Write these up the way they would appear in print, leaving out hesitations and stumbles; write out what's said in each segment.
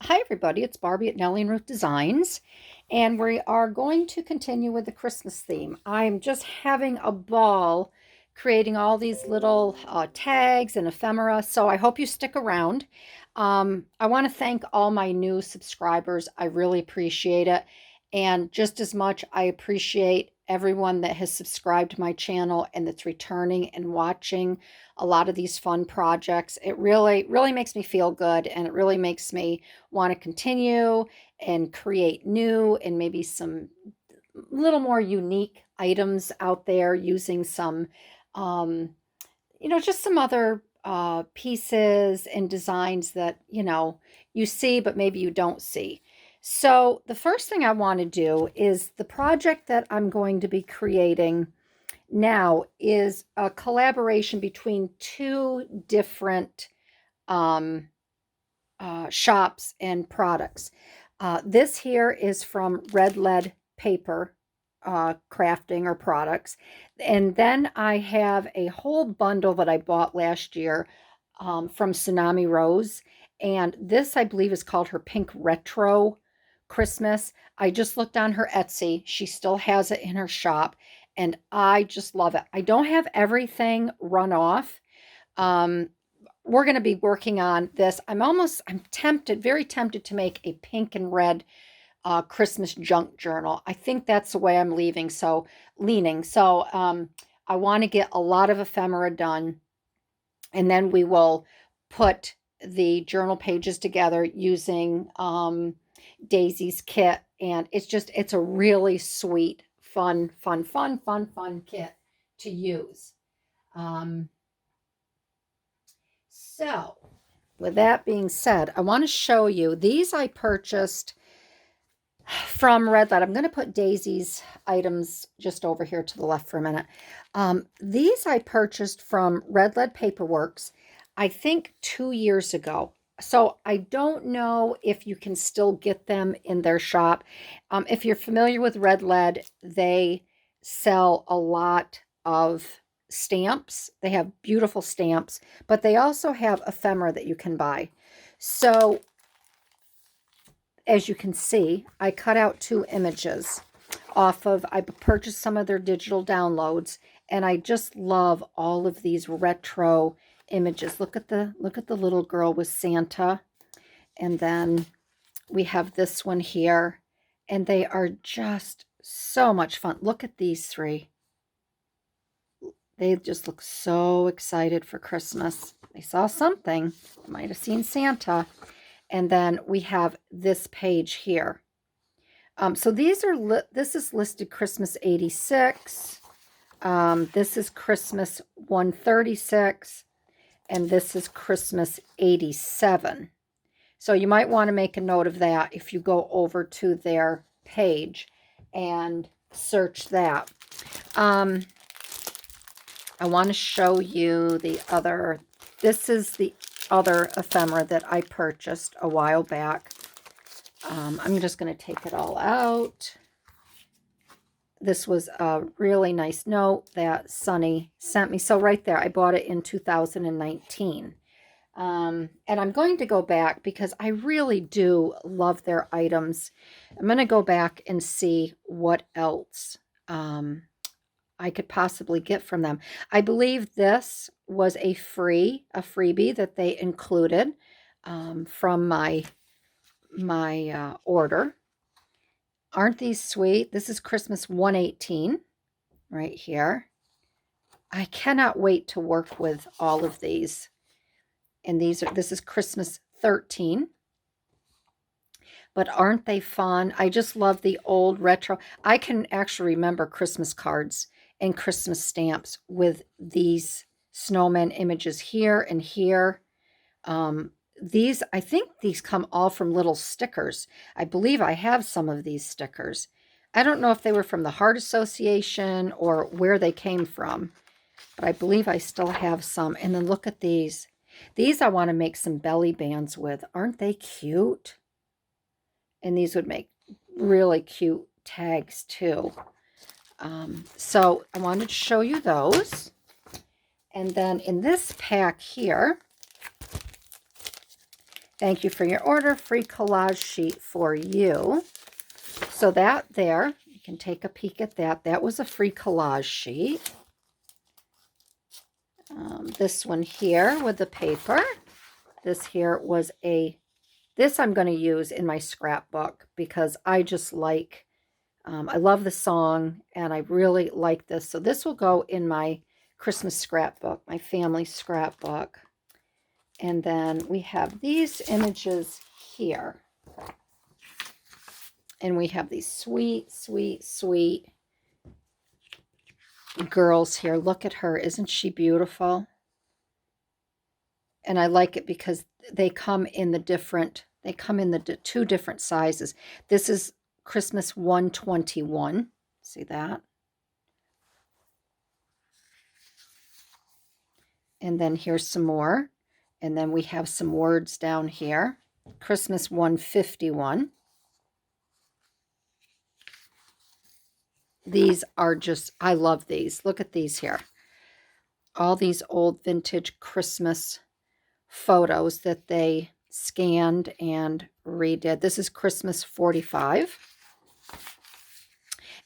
Hi, everybody. It's Barbie at Nellie and Ruth Designs, and we are going to continue with the Christmas theme. I'm just having a ball creating all these little tags and ephemera, so I hope you stick around. I want to thank all my new subscribers. I really appreciate it. And just as much, I appreciate everyone that has subscribed to my channel and that's returning and watching a lot of these fun projects. It really, really makes me feel good, and it really makes me want to continue and create new and maybe some little more unique items out there using some, um, just some other pieces and designs that, you see, but maybe you don't see. So the first thing I want to do is the project that I'm going to be creating now is a collaboration between two different um, shops and products. This here is from Red Lead Paper Crafting or Products. And then I have a whole bundle that I bought last year from Tsunami Rose. And this, I believe, is called her Pink Retro Christmas. I just looked on her Etsy. She still has it in her shop. And I just love it. I don't have everything run off. Um, we're going to be working on this. I'm tempted, very tempted to make a pink and red Christmas junk journal. I think that's the way I'm leaning. So I want to get a lot of ephemera done, and then we will put the journal pages together using Daisy's kit. And it's a really sweet, fun kit to use. Um, So, with that being said, I want to show you these I purchased from Red Light. I'm going to put Daisy's items just over here to the left for a minute. These I purchased from Red Lead Paperworks, I think 2 years ago. So I don't know if you can still get them in their shop. If you're familiar with Red Lead, they sell a lot of stamps. They have beautiful stamps, but they also have ephemera that you can buy. So as you can see, I cut out two images I purchased some of their digital downloads, and I just love all of these retro images. Look at the little girl with Santa, and then we have this one here, and they are just so much fun. Look at these three. They just look so excited for Christmas. They saw something. Might have seen Santa. And then we have this page here. So this is listed Christmas 86. This is Christmas 136. And this is Christmas 87. So you might want to make a note of that if you go over to their page and search that. I want to show you this is the other ephemera that I purchased a while back. I'm just going to take it all out. This was a really nice note that Sunny sent me. So right there, I bought it in 2019. And I'm going to go back because I really do love their items. I'm going to go back and see what else I could possibly get from them. I believe this was a freebie that they included from my order. Aren't these sweet? This is Christmas 118 right here. I cannot wait to work with all of these. And this is Christmas 13. But aren't they fun? I just love the old retro. I can actually remember Christmas cards and Christmas stamps with these snowman images here and here. I think these come all from little stickers. I believe I have some of these stickers. I don't know if they were from the Heart Association or where they came from, but I believe I still have some. And then look at these. These I want to make some belly bands with. Aren't they cute? And these would make really cute tags too. So I wanted to show you those. And then in this pack here, Thank you for your order. Free collage sheet for you. So that there, you can take a peek at that. That was a free collage sheet. This one here with the paper. This here was this I'm going to use in my scrapbook because I just like, I love the song and I really like this. So this will go in my Christmas scrapbook, my family scrapbook. And then we have these images here. And we have these sweet, sweet, sweet girls here. Look at her. Isn't she beautiful? And I like it because they come in the two different sizes. This is Christmas 121. See that? And then here's some more. And then we have some words down here. Christmas 151. These are just, I love these. Look at these here. All these old vintage Christmas photos that they scanned and redid. This is Christmas 45.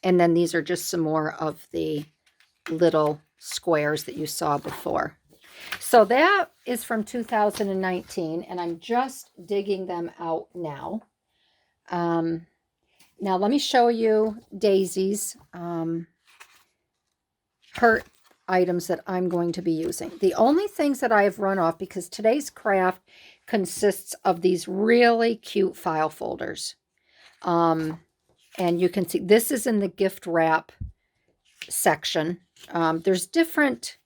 And then these are just some more of the little squares that you saw before. So that is from 2019, and I'm just digging them out now. Now let me show you Daisy's her items that I'm going to be using. The only things that I have run off, because today's craft consists of these really cute file folders. And you can see this is in the gift wrap section. There's different,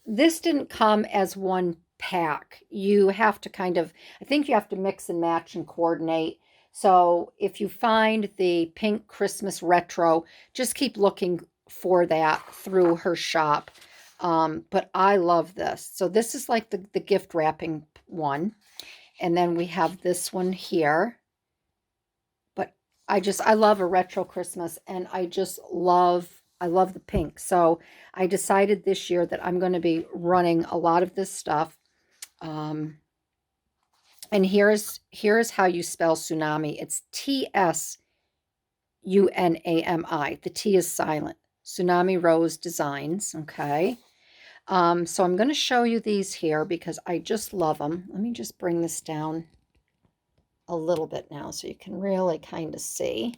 this didn't come as one pack. You have to kind of, I think you have to mix and match and coordinate. So if you find the pink Christmas retro, just keep looking for that through her shop. But I love this. So this is like the gift wrapping one. And then we have this one here. But I love a retro Christmas, and I love the pink. So I decided this year that I'm going to be running a lot of this stuff. And here's how you spell tsunami. It's Tsunami. The T is silent. Tsunami Rose Designs. Okay. So I'm going to show you these here because I just love them. Let me just bring this down a little bit now so you can really kind of see.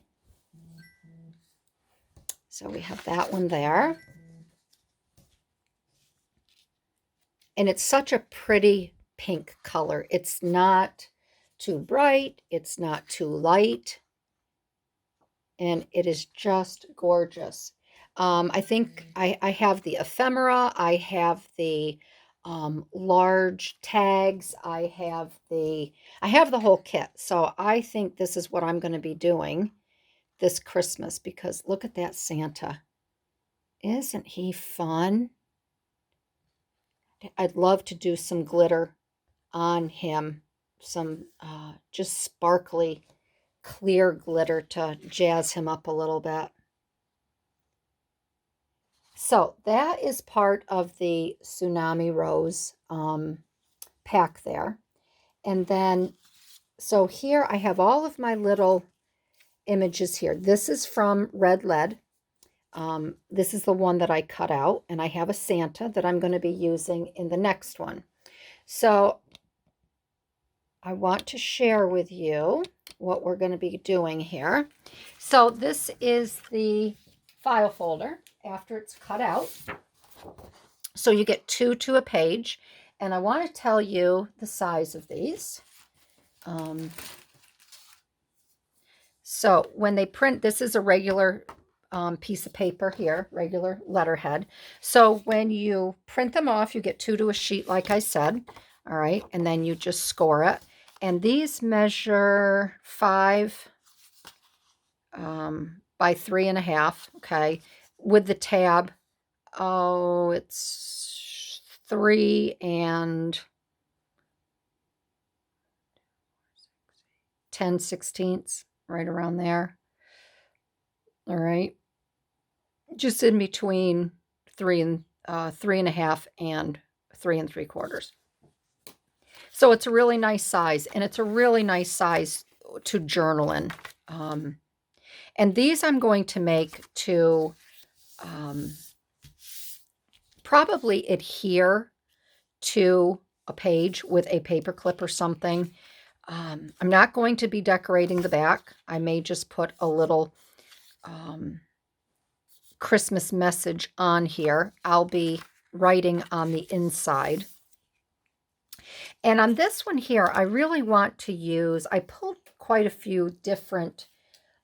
So we have that one there. And it's such a pretty pink color. It's not too bright. It's not too light. And it is just gorgeous. I think I have the ephemera. I have the large tags. I have the whole kit. So I think this is what I'm going to be doing this Christmas, because look at that Santa. Isn't he fun? I'd love to do some glitter on him, some just sparkly, clear glitter to jazz him up a little bit. So that is part of the Tsunami Rose pack there. And then, so here I have all of my little images here. This is from Red Lead. This is the one that I cut out, and I have a Santa that I'm going to be using in the next one. So I want to share with you what we're going to be doing here. So this is the file folder after it's cut out. So you get 2 to a page, and I want to tell you the size of these. So when they print, this is a regular piece of paper here, regular letterhead. So when you print them off, you get 2 to a sheet, like I said. All right, and then you just score it. And these measure 5 by 3.5. Okay, with the tab. Oh, it's 3 and 10/16, right around there. All right, just in between 3.5 and 3 3/4. So it's a really nice size, and it's a really nice size to journal in. Um, and these I'm going to make to um, probably adhere to a page with a paper clip or something. I'm not going to be decorating the back. I may just put a little um, Christmas message on here. I'll be writing on the inside. And on this one here, I really want to use, I pulled quite a few different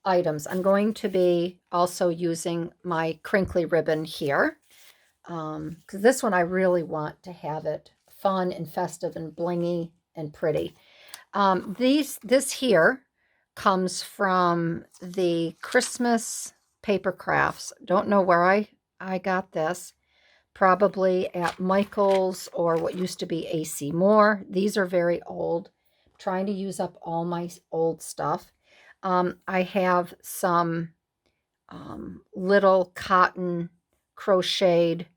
items. I'm going to be also using my crinkly ribbon here. Because this one I really want to have it fun and festive and blingy and pretty. This here comes from the Christmas paper crafts. Don't know where I got this. Probably at Michael's or what used to be AC Moore. These are very old. I'm trying to use up all my old stuff. I have some little cotton crocheted,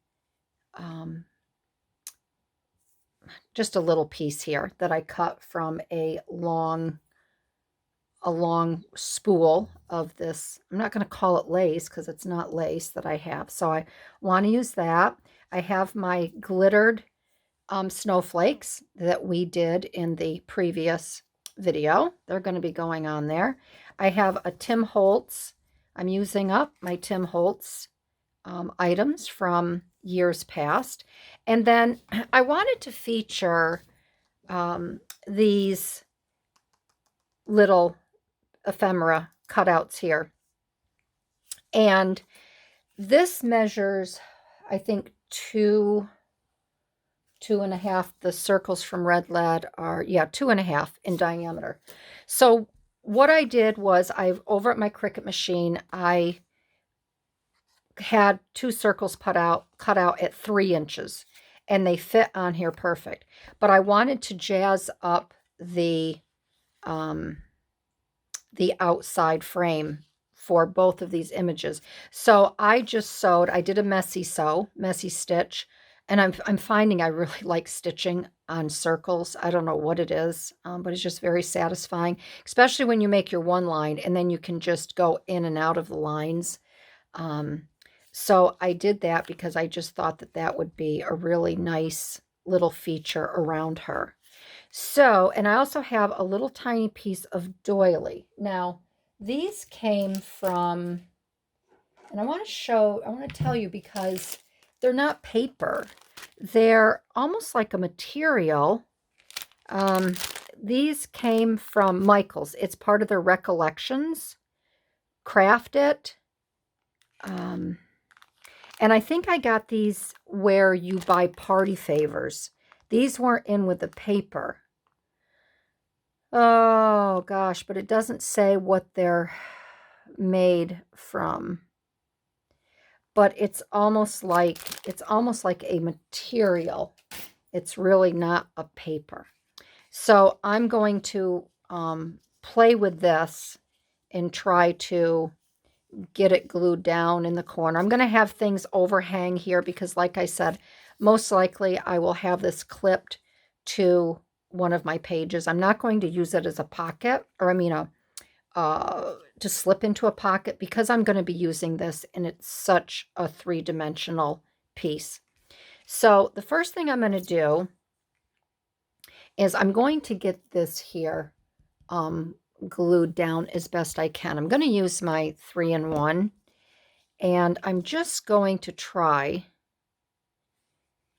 just a little piece here that I cut from a long spool of this. I'm not going to call it lace because it's not lace that I have. So I want to use that. I have my glittered snowflakes that we did in the previous video. They're going to be going on there. I have a Tim Holtz. I'm using up my Tim Holtz items from years past. And then I wanted to feature these little ephemera cutouts here. And this measures, I think, 2.5. The circles from Red Lead are, yeah, 2.5 in diameter. So what I did was over at my Cricut machine, I had 2 circles cut out at 3 inches, and they fit on here perfect. But I wanted to jazz up the outside frame for both of these images. So I just sewed, I did a messy stitch, and I'm finding I really like stitching on circles. I don't know what it is, but it's just very satisfying, especially when you make your one line and then you can just go in and out of the lines. So I did that because I just thought that that would be a really nice little feature around her. So, and I also have a little tiny piece of doily. Now, these came from, and I want to tell you because they're not paper. They're almost like a material. These came from Michael's. It's part of their Recollections. Craft It. And I think I got these where you buy party favors. These weren't in with the paper. Oh gosh, but it doesn't say what they're made from. But it's almost like a material. It's really not a paper. So I'm going to play with this and try to get it glued down in the corner. I'm going to have things overhang here because, like I said, most likely I will have this clipped to one of my pages. I'm not going to use it as a pocket, or I mean to slip into a pocket, because I'm going to be using this and it's such a 3-dimensional piece. So the first thing I'm going to do is I'm going to get this here glued down as best I can. I'm going to use my 3-in-1, and I'm just going to try.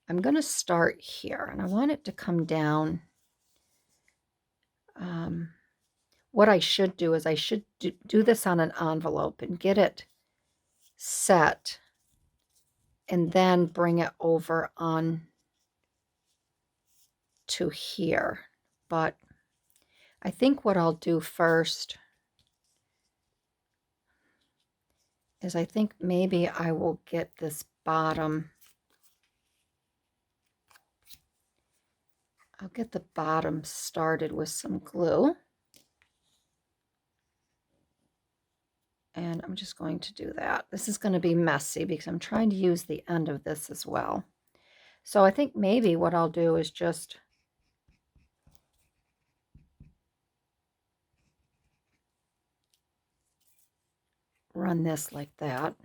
I'm going to start here, and I want it to come down. What I should do is I should do this on an envelope and get it set, and then bring it over on to here. But I think what I'll do first is I think maybe I will get this bottom. I'll get the bottom started with some glue. And I'm just going to do that. This is going to be messy because I'm trying to use the end of this as well. So I think maybe what I'll do is just run this like that.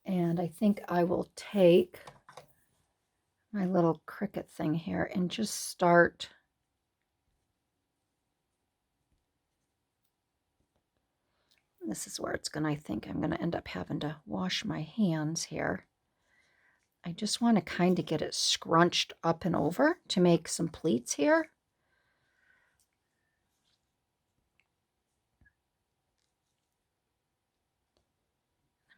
And I think I will take my little Cricut thing here and just start this is where it's gonna, I think I'm gonna end up having to wash my hands here. I just want to kind of get it scrunched up and over to make some pleats here.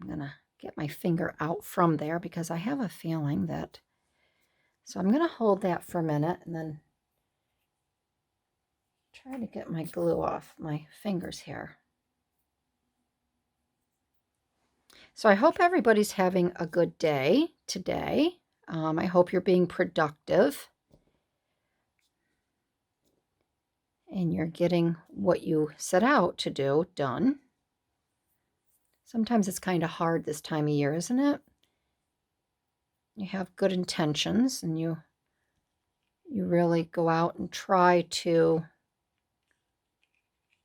I'm going to get my finger out from there because I have a feeling that, so I'm going to hold that for a minute and then try to get my glue off my fingers here. So I hope everybody's having a good day today. I hope you're being productive and you're getting what you set out to do done. Sometimes it's kind of hard this time of year, isn't it? You have good intentions and you really go out and try to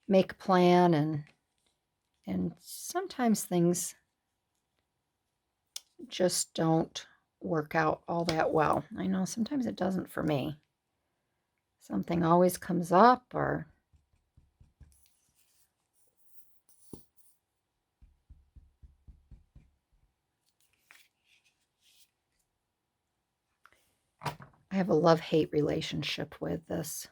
make a plan, and sometimes things just don't work out all that well. I know sometimes it doesn't for me. Something always comes up, or I have a love-hate relationship with this,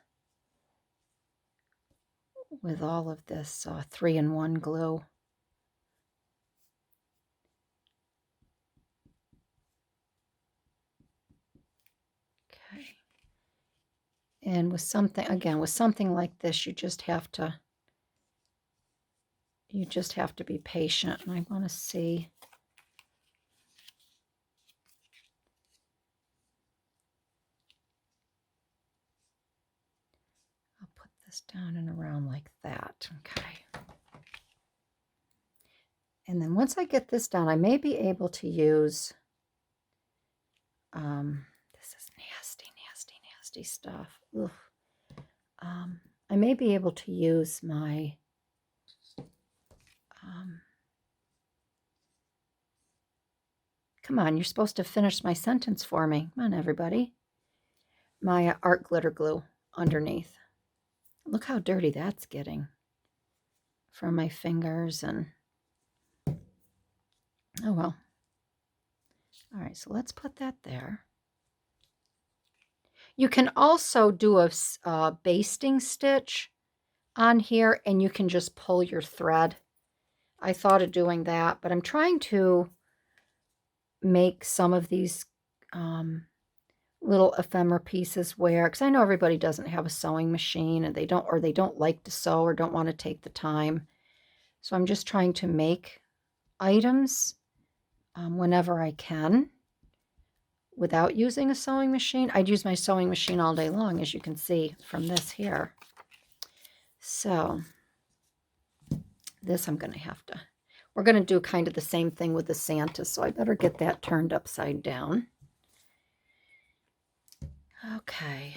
with all of this 3-in-1 glue. Okay. And with something, again, with something like this, you just have to be patient. And I want to see. I'll put this down and around like that. Okay. And then once I get this done, I may be able to use, this is nasty, nasty, nasty stuff. Ugh. I may be able to use my, come on, you're supposed to finish my sentence for me. Come on, everybody. My art glitter glue underneath. Look how dirty that's getting from my fingers and, oh well. All right, so let's put that there. You can also do a basting stitch on here and you can just pull your thread. I thought of doing that, but I'm trying to make some of these little ephemera pieces where, because I know everybody doesn't have a sewing machine and they don't like to sew or don't want to take the time. So I'm just trying to make items whenever I can without using a sewing machine. I'd use my sewing machine all day long, as you can see from this here. So this I'm going to have to, we're going to do kind of the same thing with the Santa, so I better get that turned upside down. Okay.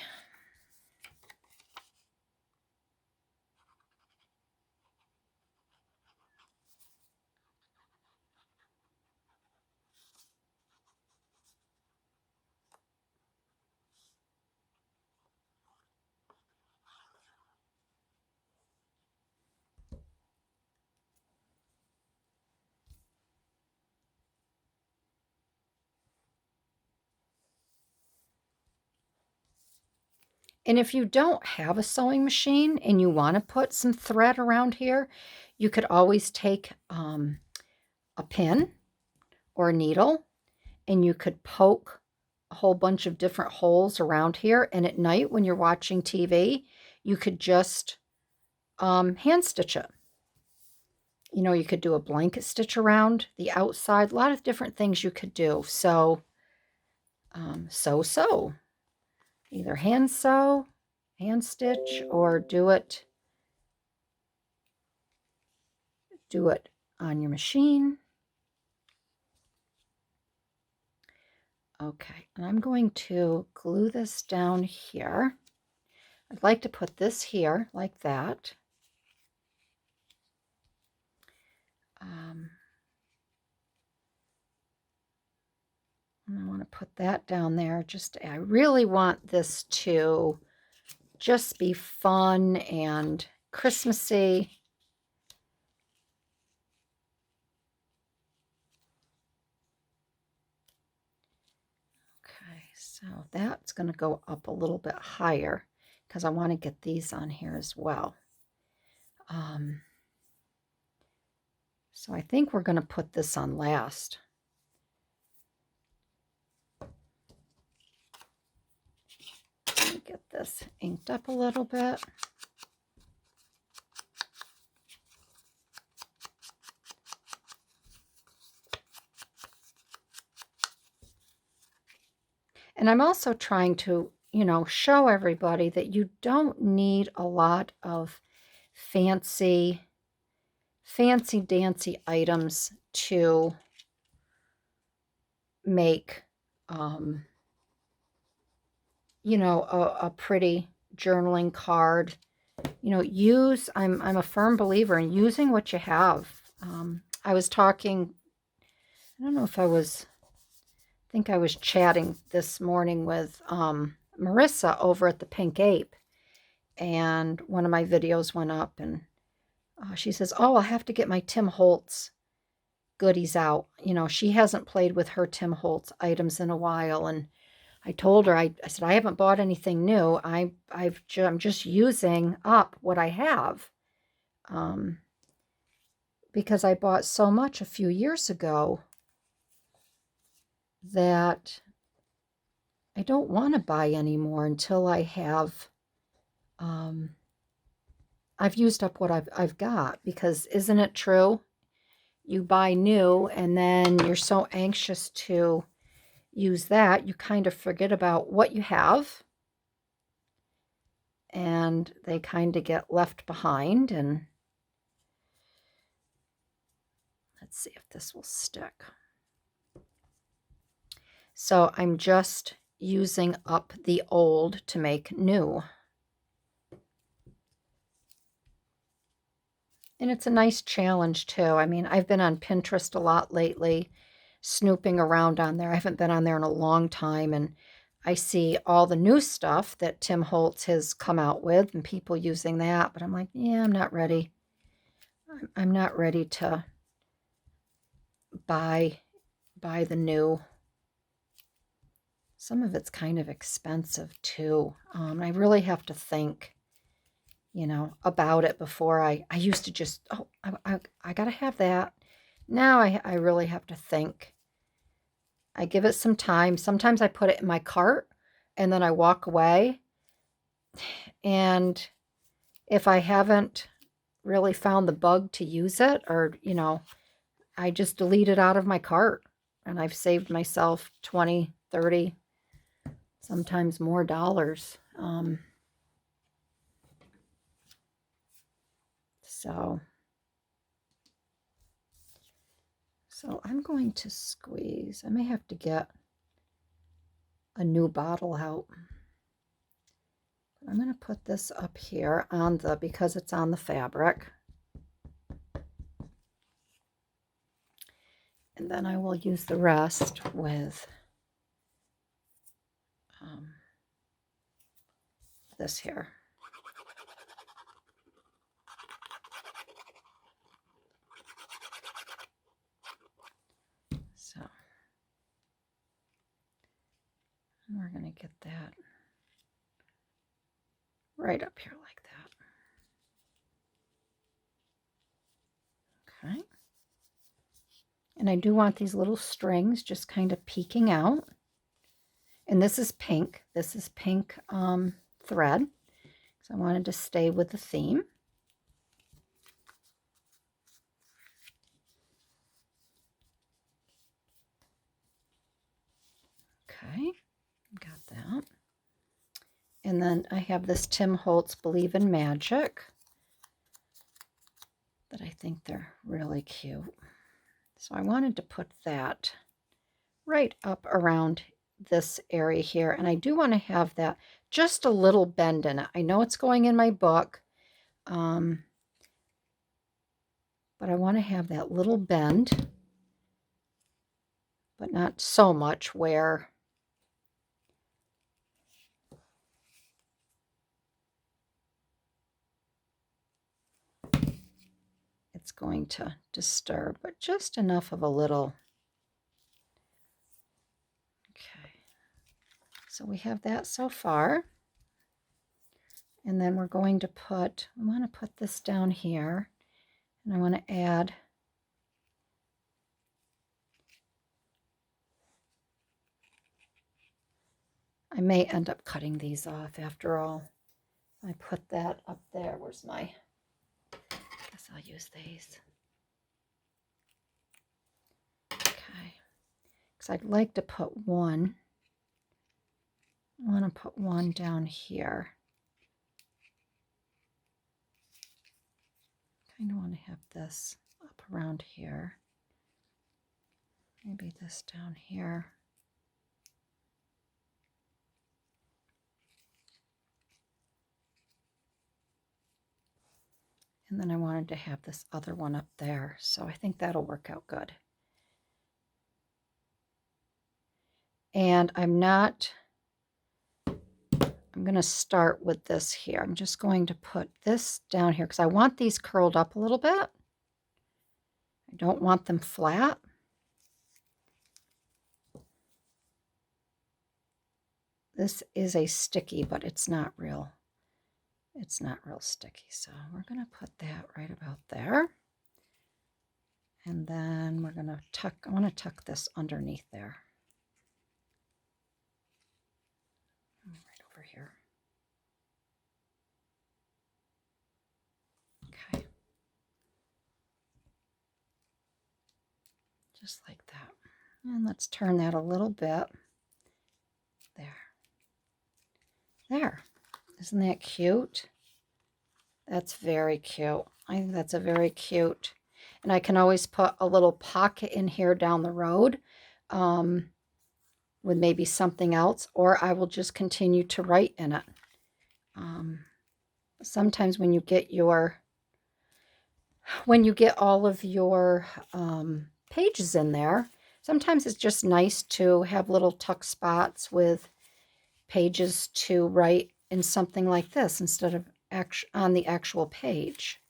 And if you don't have a sewing machine and you want to put some thread around here, you could always take a pin or a needle and you could poke a whole bunch of different holes around here. And at night when you're watching TV, you could just hand stitch it. You know, you could do a blanket stitch around the outside. A lot of different things you could do. So, sew. Either hand sew, hand stitch, or do it on your machine. Okay, and I'm going to glue this down here. I'd like to put this here like that. Um, and I want to put that down there. I really want this to just be fun and Christmassy. Okay, so that's going to go up a little bit higher because I want to get these on here as well. So I think we're going to put this on last. Let me get this inked up a little bit. And I'm also trying to, show everybody that you don't need a lot of fancy dancy items to make, a pretty journaling card. I'm a firm believer in using what you have. I was talking, I don't know if I think I was chatting this morning with Marissa over at the Pink Ape, and one of my videos went up, and she says, "Oh, I'll have to get my Tim Holtz goodies out." She hasn't played with her Tim Holtz items in a while, and I told her, I said, "I haven't bought anything new. I'm just using up what I have, because I bought so much a few years ago that I don't want to buy anymore until I have, I've used up what I've got." Because isn't it true? You buy new and then you're so anxious to use that, you kind of forget about what you have, and they kind of get left behind. And let's see if this will stick. So I'm just using up the old to make new. And it's a nice challenge too. I mean, I've been on Pinterest a lot lately, snooping around on there. I haven't been on there in a long time, and I see all the new stuff that Tim Holtz has come out with and people using that, but I'm like, yeah, I'm not ready. I'm not ready to buy the new. Some of it's kind of expensive too. I really have to think, about it before I used to just, oh, I got to have that. Now I really have to think. I give it some time. Sometimes I put it in my cart and then I walk away. And if I haven't really found the bug to use it, or, I just delete it out of my cart, and I've saved myself 20, 30, sometimes more dollars. So I'm going to squeeze. I may have to get a new bottle out. I'm going to put this up here because it's on the fabric. And then I will use the rest with this here. So we're going to get that right up here like that. Okay. And I do want these little strings just kind of peeking out. And this is pink. This is pink thread. So I wanted to stay with the theme. Okay, got that. And then I have this Tim Holtz Believe in Magic that I think they're really cute. So I wanted to put that right up around this area here. And I do want to have that just a little bend in it. I know it's going in my book, but but I want to have that little bend, but not so much where it's going to disturb, but just enough of a little. Okay, so we have that so far. And then we're going to put, I want to put this down here, and I want to add I may end up cutting these off after all. I put that up there. Where's my, I guess I'll use these. Okay, because I'd like to put one. I want to put one down here. Kind of want to have this up around here. Maybe this down here. And then I wanted to have this other one up there. So I think that'll work out good. And I'm going to start with this here. I'm just going to put this down here because I want these curled up a little bit. I don't want them flat. This is a sticky, but it's not real sticky. So we're going to put that right about there. And then we're going to tuck, I want to tuck this underneath there. Right over here. Okay. Just like that. And let's turn that a little bit. There. There. Isn't that cute? That's very cute. I think that's a very cute. And I can always put a little pocket in here down the road with maybe something else, or I will just continue to write in it. Sometimes when you get all of your pages in there, sometimes it's just nice to have little tuck spots with pages to write in something like this instead of on the actual page.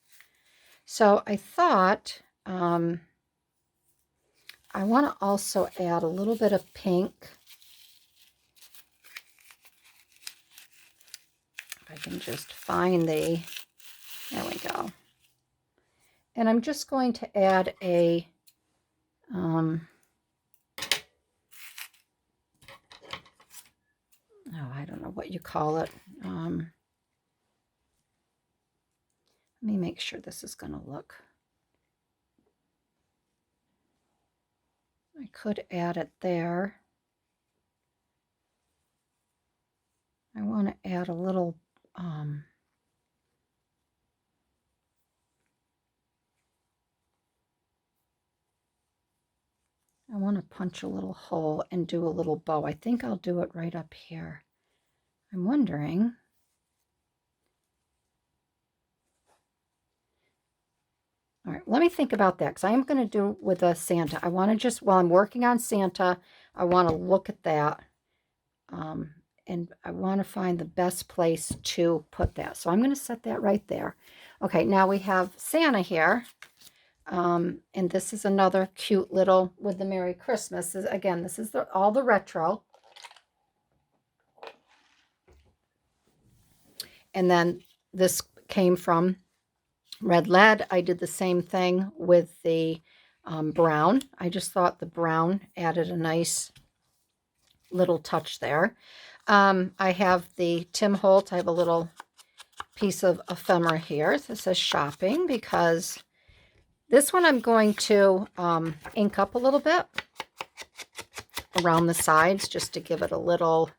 So I thought I want to also add a little bit of pink. If I can just find there we go. And I'm just going to add a I don't know what you call it. Let me make sure this is going to look. I could add it there. I want to add a little I want to punch a little hole and do a little bow. I think I'll do it right up here. I'm wondering. All right, let me think about that because I am going to do with a Santa. I want to just, while I'm working on Santa, I want to look at that. And I want to find the best place to put that. So I'm going to set that right there. Okay, now we have Santa here. And this is another cute little with the Merry Christmas. Again, this is all the retro. And then this came from Red Lead. I did the same thing with the brown. I just thought the brown added a nice little touch there. I have the Tim Holt. I have a little piece of ephemera here. This says shopping because this one I'm going to ink up a little bit around the sides just to give it a little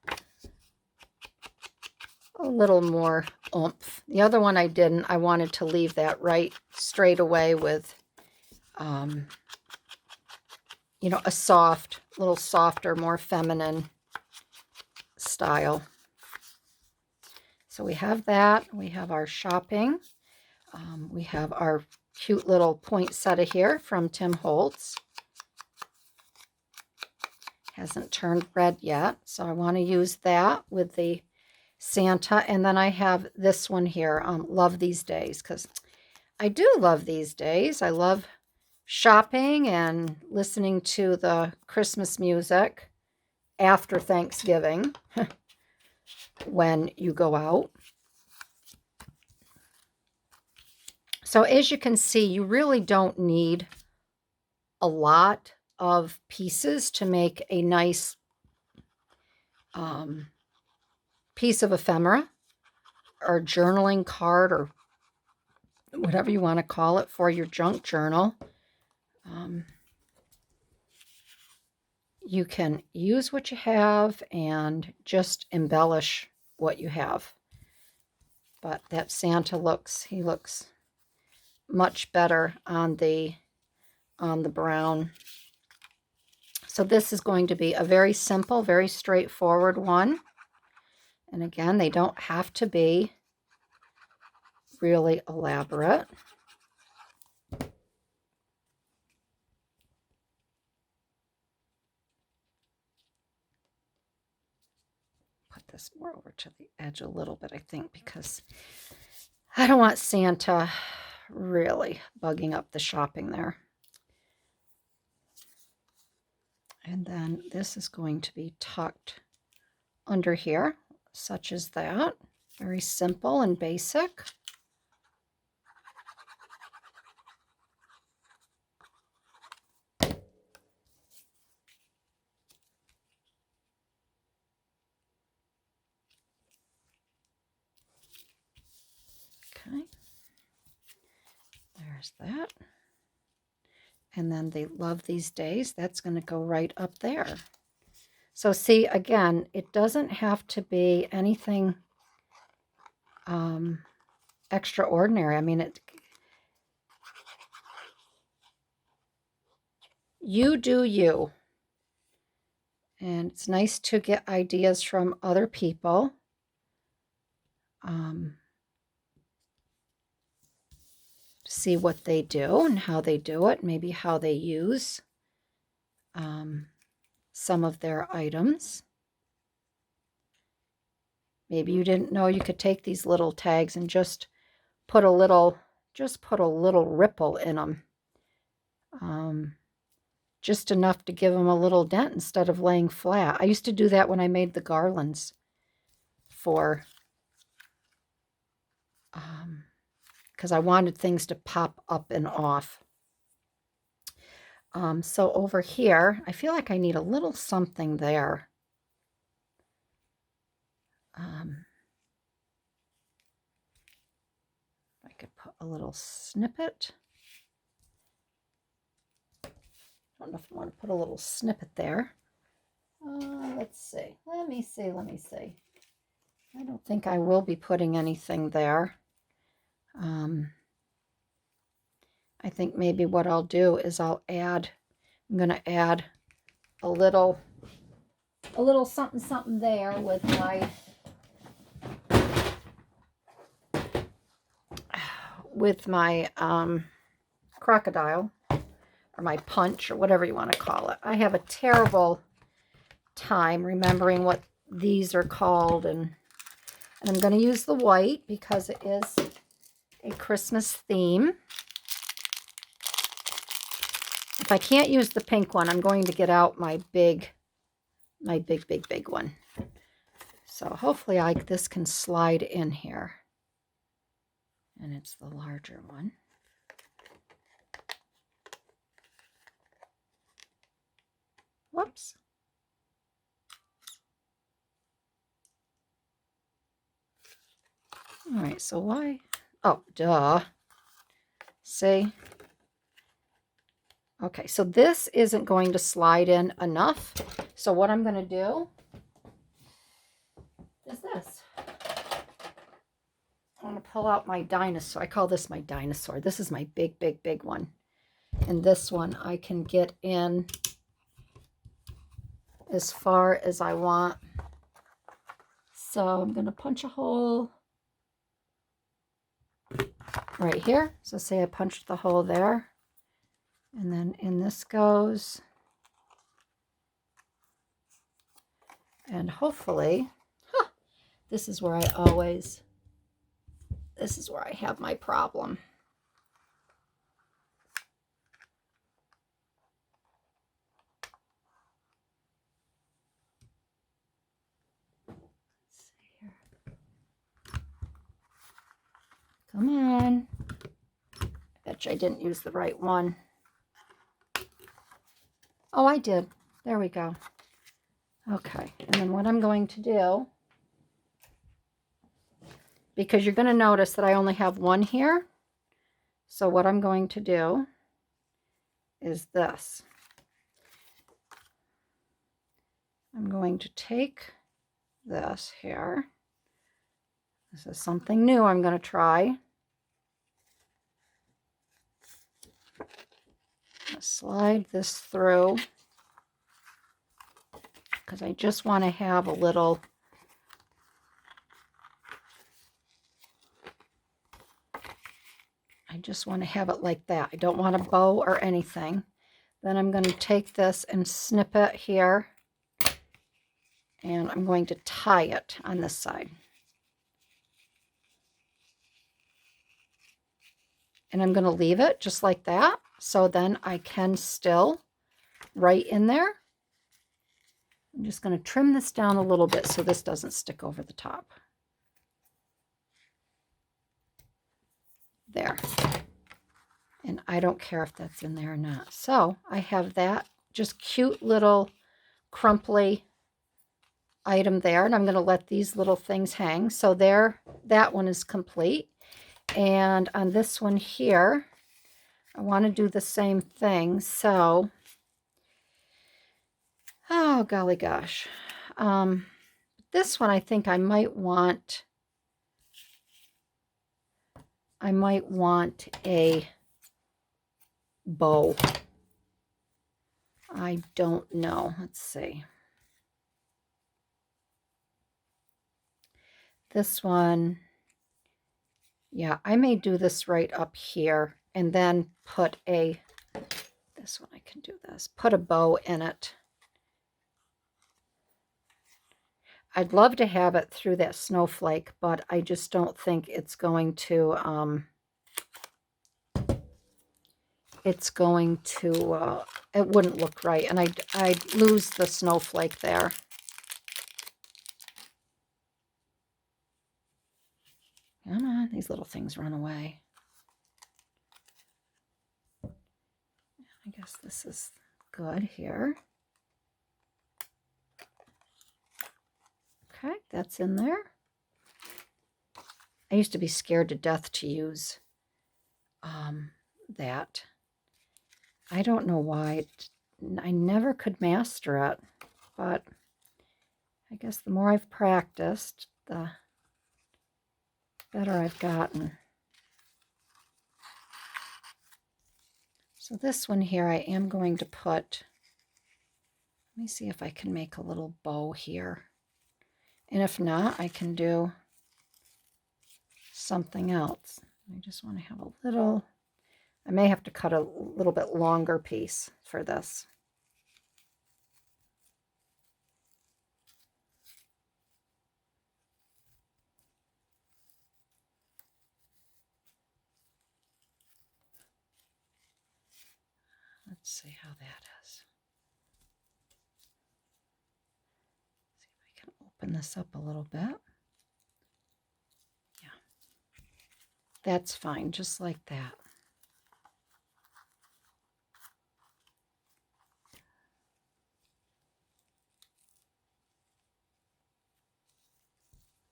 more oomph. The other one I didn't. I wanted to leave that right straight away with, you know, a little softer, more feminine style. So we have that. We have our shopping. We have our cute little poinsettia here from Tim Holtz. Hasn't turned red yet, so I want to use that with the Santa. And then I have this one here, Love These Days, because I do love these days. I love shopping and listening to the Christmas music after Thanksgiving when you go out. So as you can see, you really don't need a lot of pieces to make a nice piece of ephemera or journaling card or whatever you want to call it for your junk journal. You can use what you have and just embellish what you have. But that Santa he looks much better on the brown. So this is going to be a very simple, very straightforward one. And again, they don't have to be really elaborate. Put this more over to the edge a little bit, I think, because I don't want Santa really bugging up the shopping there. And then this is going to be tucked under here, such as that. Very simple and basic. Okay, there's that. And then they Love These Days, that's going to go right up there. So see, again, it doesn't have to be anything extraordinary. I mean, you do you. And it's nice to get ideas from other people. See what they do and how they do it, maybe how they use some of their items. Maybe you didn't know you could take these little tags and just put a little ripple in them. Just enough to give them a little dent instead of laying flat. I used to do that when I made the garlands for, because I wanted things to pop up and off. So over here, I feel like I need a little something there. I could put a little snippet. I don't know if I want to put a little snippet there. Let's see. Let me see. I don't think I will be putting anything there. I think maybe what I'll do is I'm going to add a little something there with my crocodile or my punch or whatever you want to call it. I have a terrible time remembering what these are called, and I'm going to use the white because it is a Christmas theme. If I can't use the pink one, I'm going to get out my big one. So hopefully this can slide in here. And it's the larger one. Whoops. All right, so why? Oh, duh. See? Okay, so this isn't going to slide in enough. So what I'm going to do is this. I want to pull out my dinosaur. I call this my dinosaur. This is my big one. And this one I can get in as far as I want. So I'm going to punch a hole right here. So say I punched the hole there, and then in this goes. And hopefully, this is where I have my problem. Let's see here. Come on. I bet you I didn't use the right one. Oh, I did. There we go. Okay, and then what I'm going to do, because you're going to notice that I only have one here, so what I'm going to do is this. I'm going to take this here. This is something new I'm going to try. Slide this through, because I just want to have a little, I just want to have it like that. I don't want a bow or anything. Then I'm going to take this and snip it here, and I'm going to tie it on this side. And I'm going to leave it just like that, so then I can still write in there. I'm just going to trim this down a little bit so this doesn't stick over the top. There. And I don't care if that's in there or not. So I have that just cute little crumply item there, and I'm going to let these little things hang. So there, that one is complete. And on this one here, I want to do the same thing. So, oh golly gosh, this one I think I might want a bow. I don't know. Let's see. This one, yeah, I may do this right up here and then put a, this one I can do this, put a bow in it. I'd love to have it through that snowflake, but I just don't think it's going to, it wouldn't look right, and I'd lose the snowflake there. Come on, these little things run away. I guess this is good here. Okay, that's in there. I used to be scared to death to use that. I don't know why. I never could master it, but I guess the more I've practiced, the better I've gotten. So this one here, I am going to put, let me see if I can make a little bow here. And if not, I can do something else. I just want to have a little, I may have to cut a little bit longer piece for this. Let's see how that is. See if I can open this up a little bit. Yeah, that's fine, just like that.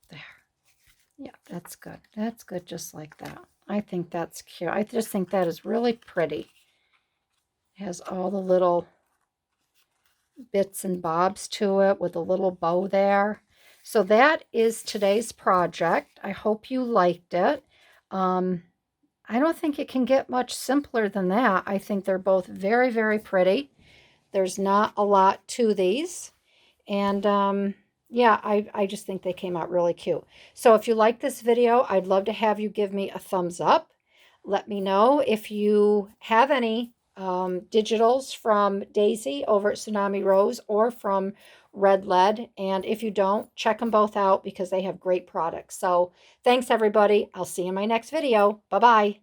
There. Yeah, that's good. That's good just like that. I think that's cute. I just think that is really pretty. It has all the little bits and bobs to it with a little bow there. So that is today's project. I hope you liked it. I don't think it can get much simpler than that. I think they're both very, very pretty. There's not a lot to these. And yeah, I just think they came out really cute. So if you like this video, I'd love to have you give me a thumbs up. Let me know if you have any digitals from Daisy over at Tsunami Rose or from Red Lead. And if you don't, check them both out because they have great products. So thanks, everybody. I'll see you in my next video. Bye-bye.